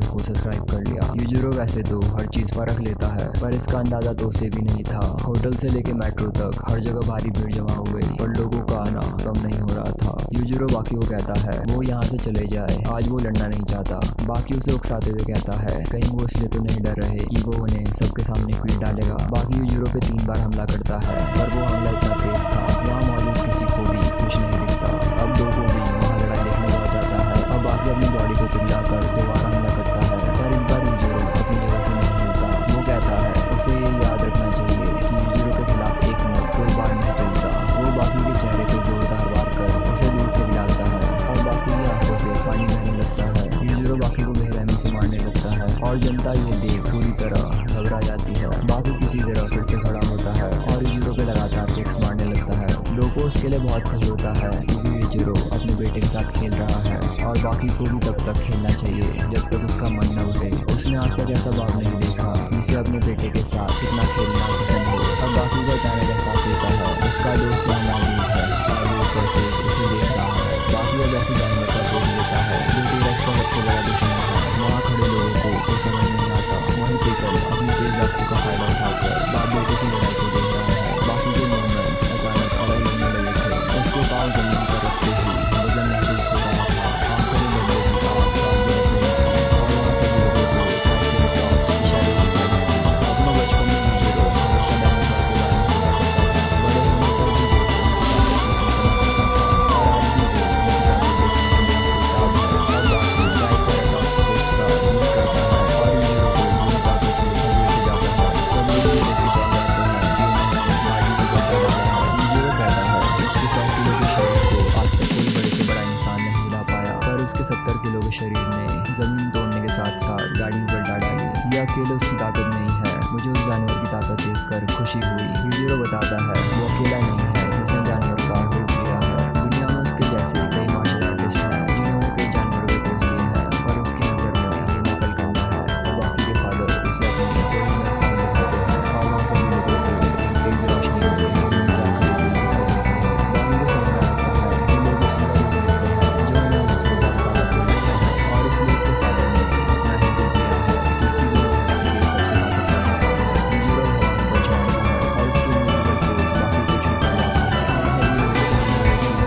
Followers को subscribe कर लिया। यूजुरो वैसे तो हर चीज पर रख लेता है, पर इसका अंदाजा तो उसे भी नहीं था। होटल से लेके मेट्रो तक हर जगह भारी भीड़ जमा हो गई, पर लोगों का आना कम नहीं हो रहा था। यूजुरो बाकी को कहता है वो यहाँ से चले जाए, आज वो लड़ना नहीं चाहता। बाकी उसे उकसाते हुए कहता है कहीं वो इसलिए तो नहीं डर रहे कि वो उन्हें सबके सामने पीट डालेगा। बाकी यूजुरो पे 3 बार हमला करता है, पर वो हमला इतना तेज था वहाँ मौजूद किसी को भी कुछ नहीं दिखता। अब दो को भी वहाँ लड़ाई देखने लग जाता है। अब बाकी अपनी बॉडी को पिघला कर दोबारा हमला करता है, पर इस बार यूजुरो अपनी जगह से नहीं हिलता। वो कहता है उसे ये याद रखना चाहिए कि यूजुरो के खिलाफ एक में कोई बार नहीं चलता। वो बाकी के चेहरे को जोरदार वार कर उसे दूर से गिराता है और बाकी की आंखों से पानी बहने लगता है। यूजुरो बाकी को बेरहमी से मारने लगता है और जनता ये देख पूरी तरह घबरा जाती है। बाकी किसी तरह फिर से खड़ा होता है और यूजुरो पे लगातार किक्स मारने लगता है। लोको उसके लिए बहुत खुश होता है क्योंकि यूजुरो अपने बेटे के साथ खेल रहा है और बाकी को भी तब तक खेलना चाहिए जब तक उसका मन न उठे। उसने आज तक ऐसा बाप नहीं देखा जिसे अपने बेटे के साथ कितना खेलना पसंद हो। अब बाकी को अचानक एहसास होता है उसका दोस्त यहाँ मौजूद है और वो कैसे उसे देख रहा है। बाकी अब ऐसे जानवर का बोल देता है जो टीरेक्स का सबसे बड़ा दुश्मन है। वहाँ खड़े लोगों को कोई समझ नहीं आता। वहीं पीकल अपनी तेज रफ्तार का फायदा उठाकर बाप बेटे की लड़ाई को देख रहा है। बाकी के मूवमेंट्स अचानक अलग लगने लगे थे। उसके पास जमीन पर रखते ही वजन महसूस हो रहा था। आंखों में लंबे घुटाव सांस भी रखने लगी और वहाँ से लोगों को ऐसे टॉर्च इशारे करते हैं। अपने बचपन में यूजुरो हमेशा डायनासोर के बारे में सुना करता था। बड़े होने पर भी वो उनकी ताकत को समझता था और आज भी वो उनकी ताकत देखने के लिए बेताब है। अब बाकी ट्राइसेराटॉप्स टेस्ट का यूज करता है और यूजुरो को पूरी ताकत से घसीट जाता है। सब लोग ये देख के चल जाते हैं कि उन्होंने गाड़ी को गड्ढा डाला है। यूजुरो कहता है उसके 100 किलो के शरीर को आज तक कोई बड़े से बड़ा इंसान नहीं हिला पाया, पर उसके 70 किलो के शरीर ने जमीन तोड़ने के साथ साथ गाड़ी में गड्ढा डाली। ये अकेले उसकी ताकत नहीं है, मुझे उस जानवर की ताकत देखकर खुशी हुई। यूजुरो बताता है वो अकेला नहीं है जिसने जानवर का रूप लिया है। दुनिया में उसके जैसे कई मार्शल आर्टिस्ट हैं जिन्होंने कई जानवरों के पोज लिए हैं, पर उसकी नज़र में ये नकल करना है। और बाकी के फादर उसे अपने ओरिजिनल फॉर्म दिखाते हैं और वहाँ सभी लोगों को एक तेज रोशनी में बाकी को समझ आता है कि लोग उसी का रूप लेते हैं जो उन्हें उसके साथ ताकत देते हैं और इसलिए उसके फादर ने अपना ही रूप लिया है क्योंकि वो ये सबसे ताकतवर इंसान है। यूजुरो हवा में बच जाता है और उसकी इनविजिबल फोर्स बाकी को छूटा जाता है। सभी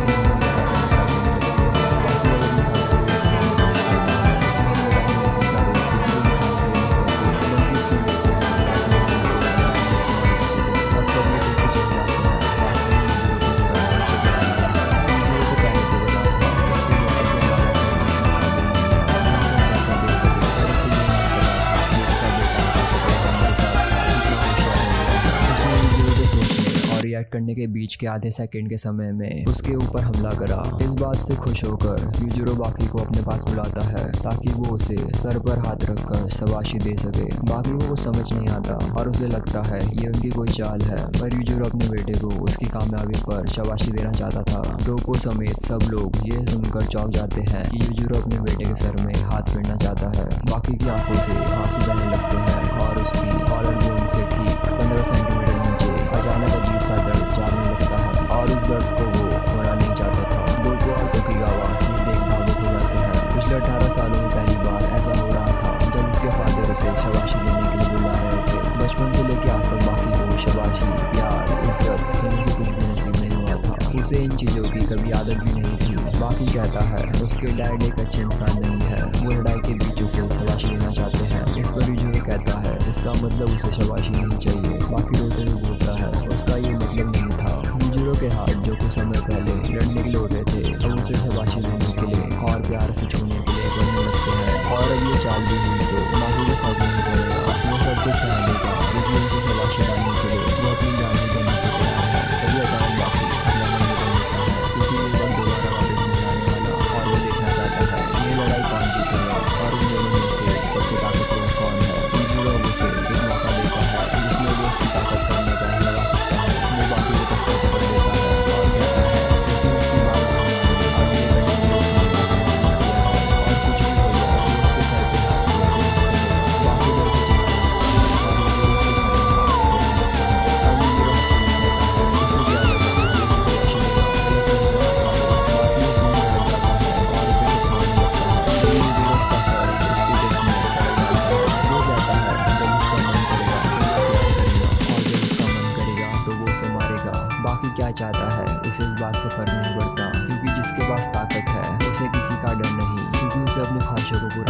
लोग रिएक्ट करने के बीच के आधे सेकंड के समय में उसके ऊपर हमला करा। इस बात से खुश होकर यूजुरो बाकी को अपने पास बुलाता है ताकि वो उसे सर पर हाथ रखकर शाबाशी दे सके। बाकी को कुछ समझ नहीं आता और उसे लगता है ये उनकी कोई चाल है, पर यूजुरो अपने बेटे को उसकी कामयाबी पर शाबाशी देना चाहता था। रोको समेत सब लोग ये सुनकर चौंक जाते हैं कि यूजुरो अपने बेटे के सर में हाथ फेरना चाहता है। बाकी की आंखों से आंसू बहने लगते हैं और उसकी कॉलर बोन से ठीक 15 सेंटीमीटर नीचे अचानक अजीब सा दर्द जाने लगता है और उस दर्द को वो होना नहीं चाहता था। डोको और टोकिगावा ये देख भावुक हो जाते हैं। पिछले 18 सालों में पहली बार ऐसा हो रहा था जब उसके फादर उसे शाबाशी देने के लिए बुला रहे थे। बचपन से लेकर आज तक बाकी को शाबाशी, प्यार, इज्जत इनमें से कुछ भी नसीब नहीं हुआ था। उसे इन चीज़ों की कभी आदत भी नहीं थी। बाकी कहता है उसके डैड एक अच्छे इंसान नहीं है, वो लड़ाई के बीच उसे शाबाशी देना चाहते हैं। इस पर यूजुरो कहता है इसका मतलब उसे शाबाशी नहीं चाहिए। बाकी रोते हुए बोलता है उसका ये मतलब नहीं था। यूजुरो के हाथ जो कुछ समय पहले लड़ने के लिए होते थे अब उसे शाबाशी देने के लिए और प्यार से छूने के लिए बनने लगते हैं। और अब ये चाल भी हुई तो बाकी को फर्क नहीं पड़ेगा, वो सब कुछ सह लेगा। लेकिन उसे शाबाशी डालने के लिए वो अपनी जान भी देने को तैयार है। तभी अचानक बाकी अपना मन बदल लेता है क्योंकि ये वक्त दोबारा वापस नहीं आने वाला और वो देखना चाहता है ये लड़ाई कौन जीतेगा और उन दोनों में से सबसे ताकतवर कौन है। यूजुरो उसे एक मौका देता है जिसमें वो उसकी ताकत का अंदाजा लगा सकता है। वो बाकी को कसकर पकड़ लेता है और कहता है उसने उसकी बात को आगे करने के लिए उसने ऐसा नहीं किया है और कुछ भी हो जाए वो उसके सर पे हाथ रख के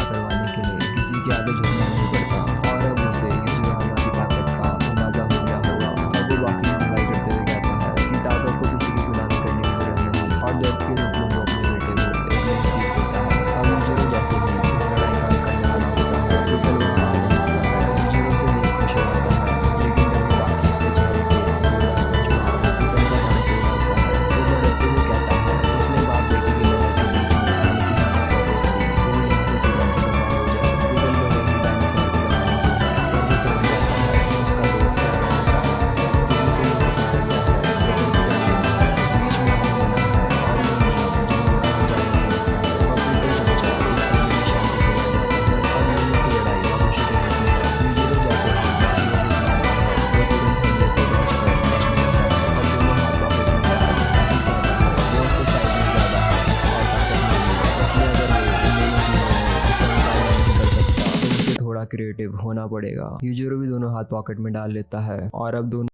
खड़ा करवाने के लिए किसी के आगे झुकना नहीं पड़ता। और अब उसे यूजुरो हामा की ताकत का अंदाजा हो गया होगा। अब वो वाकई में लड़ाई करते हुए कहता है कि ताकत को किसी की गुलामी करने की जरूरत नहीं, और दर्द के रूप में वो अपने बेटे को एक नई सीख देता है। अब यूजुरो जैसे भी इस लड़ाई का अंत करने वाला होता है, ट्रिपल वहाँ आ जाता है। यूजुरो से देख खुश हो जाता है, लेकिन जब वो बाकी उसके चेहरे पे जोड़ा ट्रिपल का ध्यान चला होता है, वो भड़कते हुए कहता है उसने बाप बेटे की लड़ाई के बीच में आने की हिम्मत कैसे की। वो यहाँ से तुरंत दफा हो जाए। ट्रिपल को वही डायनासोर को बनाने से है, पर वो समझ जाता है कि उसका दोस्त है और बचा रहा है, तो उसे ये सिखाया गया है। लेकिन ट्रिपल बीच में आने बना है, और ये नियम जंगल का जाना समझता है। अब ट्रिपल चुपचाप एक कोने में शांति से रह जाता है, और दोनों की लड़ाई वापस शुरू होती है। यूजुरो जैसे ही बाकी लोग उठा रहा है, वो तुरंत हमले को बच कर बच जाता है, और दोनों हाथ पॉकेट में डाल कहता है वो उससे साइज में ज़्यादा है और ताकत में नहीं है, इसलिए अगर वो इन दोनों चीज़ों में उसका मुकाबला नहीं कर सकता तो उसे थोड़ा क्रिएटिव होना पड़ेगा। यूजुरो भी दोनों हाथ पॉकेट में डाल लेता है, और अब दोनों